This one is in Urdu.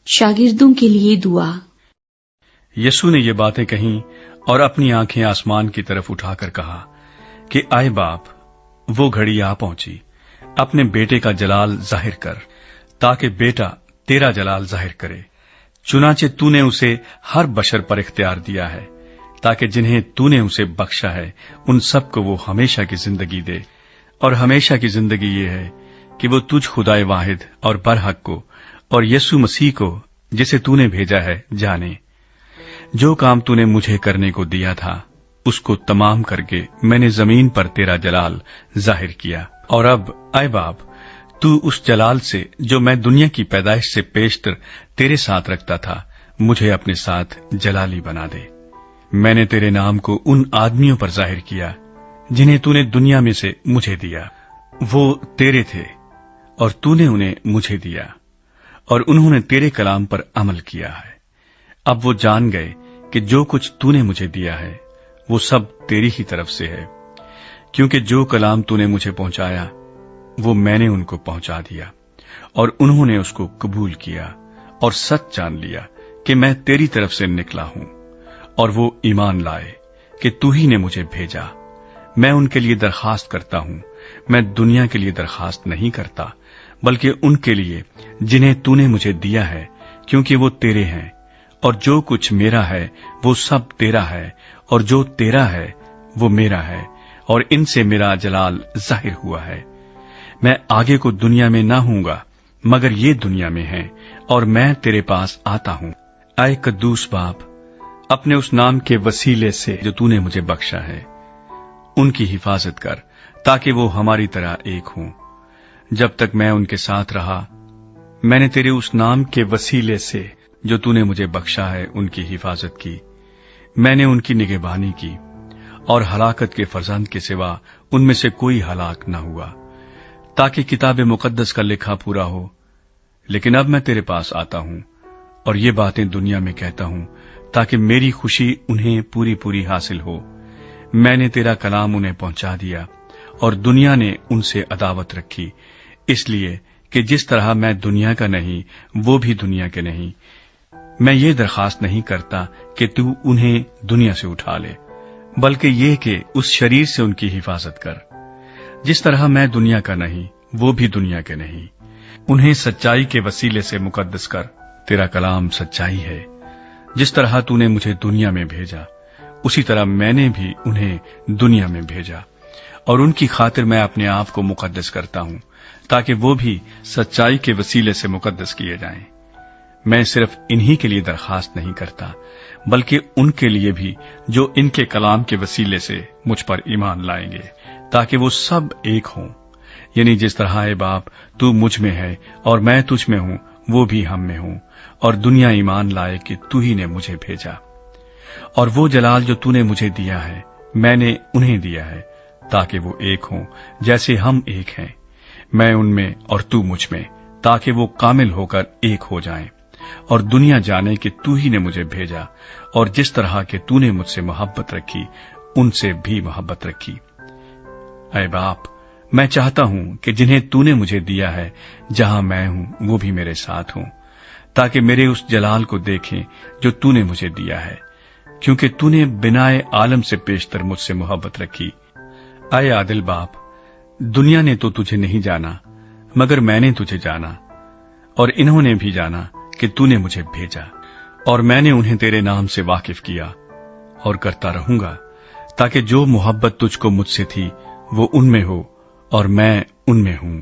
شاگردوں کے لیے دعا۔ یسوع نے یہ باتیں کہیں اور اپنی آنکھیں آسمان کی طرف اٹھا کر کہا کہ آئے باپ، وہ گھڑی آ پہنچی، اپنے بیٹے کا جلال ظاہر کر، تاکہ بیٹا تیرا جلال ظاہر کرے۔ چنانچہ تو نے اسے ہر بشر پر اختیار دیا ہے، تاکہ جنہیں تو نے اسے بخشا ہے ان سب کو وہ ہمیشہ کی زندگی دے۔ اور ہمیشہ کی زندگی یہ ہے کہ وہ تجھ خدائے واحد اور برحق کو اور یسوع مسیح کو جسے تو نے بھیجا ہے جانے۔ جو کام تو نے مجھے کرنے کو دیا تھا اس کو تمام کر کے میں نے زمین پر تیرا جلال ظاہر کیا۔ اور اب اے باپ، تو اس جلال سے جو میں دنیا کی پیدائش سے پیشتر تیرے ساتھ رکھتا تھا مجھے اپنے ساتھ جلالی بنا دے۔ میں نے تیرے نام کو ان آدمیوں پر ظاہر کیا جنہیں تو نے دنیا میں سے مجھے دیا۔ وہ تیرے تھے اور تو نے انہیں مجھے دیا، اور انہوں نے تیرے کلام پر عمل کیا ہے۔ اب وہ جان گئے کہ جو کچھ تو نے مجھے دیا ہے وہ سب تیری ہی طرف سے ہے، کیونکہ جو کلام تو نے مجھے پہنچایا وہ میں نے ان کو پہنچا دیا، اور انہوں نے اس کو قبول کیا اور سچ جان لیا کہ میں تیری طرف سے نکلا ہوں، اور وہ ایمان لائے کہ تو ہی نے مجھے بھیجا۔ میں ان کے لیے درخواست کرتا ہوں، میں دنیا کے لیے درخواست نہیں کرتا، بلکہ ان کے لیے جنہیں تو نے مجھے دیا ہے، کیونکہ وہ تیرے ہیں، اور جو کچھ میرا ہے وہ سب تیرا ہے، اور جو تیرا ہے وہ میرا ہے، اور ان سے میرا جلال ظاہر ہوا ہے۔ میں آگے کو دنیا میں نہ ہوں گا مگر یہ دنیا میں ہے، اور میں تیرے پاس آتا ہوں۔ اے قدوس باپ، اپنے اس نام کے وسیلے سے جو تو نے مجھے بخشا ہے ان کی حفاظت کر، تاکہ وہ ہماری طرح ایک ہوں۔ جب تک میں ان کے ساتھ رہا میں نے تیرے اس نام کے وسیلے سے جو تو نے مجھے بخشا ہے ان کی حفاظت کی۔ میں نے ان کی نگہبانی کی، اور ہلاکت کے فرزند کے سوا ان میں سے کوئی ہلاک نہ ہوا، تاکہ کتاب مقدس کا لکھا پورا ہو۔ لیکن اب میں تیرے پاس آتا ہوں اور یہ باتیں دنیا میں کہتا ہوں تاکہ میری خوشی انہیں پوری پوری حاصل ہو۔ میں نے تیرا کلام انہیں پہنچا دیا، اور دنیا نے ان سے عداوت رکھی، اس لیے کہ جس طرح میں دنیا کا نہیں وہ بھی دنیا کے نہیں۔ میں یہ درخواست نہیں کرتا کہ تو انہیں دنیا سے اٹھا لے، بلکہ یہ کہ اس شریر سے ان کی حفاظت کر۔ جس طرح میں دنیا کا نہیں وہ بھی دنیا کے نہیں۔ انہیں سچائی کے وسیلے سے مقدس کر، تیرا کلام سچائی ہے۔ جس طرح تو نے مجھے دنیا میں بھیجا اسی طرح میں نے بھی انہیں دنیا میں بھیجا، اور ان کی خاطر میں اپنے آپ کو مقدس کرتا ہوں تاکہ وہ بھی سچائی کے وسیلے سے مقدس کیے جائیں۔ میں صرف انہی کے لیے درخواست نہیں کرتا بلکہ ان کے لیے بھی جو ان کے کلام کے وسیلے سے مجھ پر ایمان لائیں گے، تاکہ وہ سب ایک ہوں، یعنی جس طرح اے باپ تو مجھ میں ہے اور میں تجھ میں ہوں وہ بھی ہم میں ہوں، اور دنیا ایمان لائے کہ تو ہی نے مجھے بھیجا۔ اور وہ جلال جو تو نے مجھے دیا ہے میں نے انہیں دیا ہے، تاکہ وہ ایک ہوں جیسے ہم ایک ہیں، میں ان میں اور تو مجھ میں، تاکہ وہ کامل ہو کر ایک ہو جائیں، اور دنیا جانے کہ تو ہی نے مجھے بھیجا، اور جس طرح کہ تو نے مجھ سے محبت رکھی ان سے بھی محبت رکھی۔ اے باپ، میں چاہتا ہوں کہ جنہیں تو نے مجھے دیا ہے جہاں میں ہوں وہ بھی میرے ساتھ ہوں، تاکہ میرے اس جلال کو دیکھیں جو تو نے مجھے دیا ہے، کیونکہ تو نے بنائے عالم سے پیشتر مجھ سے محبت رکھی۔ اے عادل باپ، دنیا نے تو تجھے نہیں جانا مگر میں نے تجھے جانا، اور انہوں نے بھی جانا کہ تو نے مجھے بھیجا، اور میں نے انہیں تیرے نام سے واقف کیا اور کرتا رہوں گا، تاکہ جو محبت تجھ کو مجھ سے تھی وہ ان میں ہو اور میں ان میں ہوں۔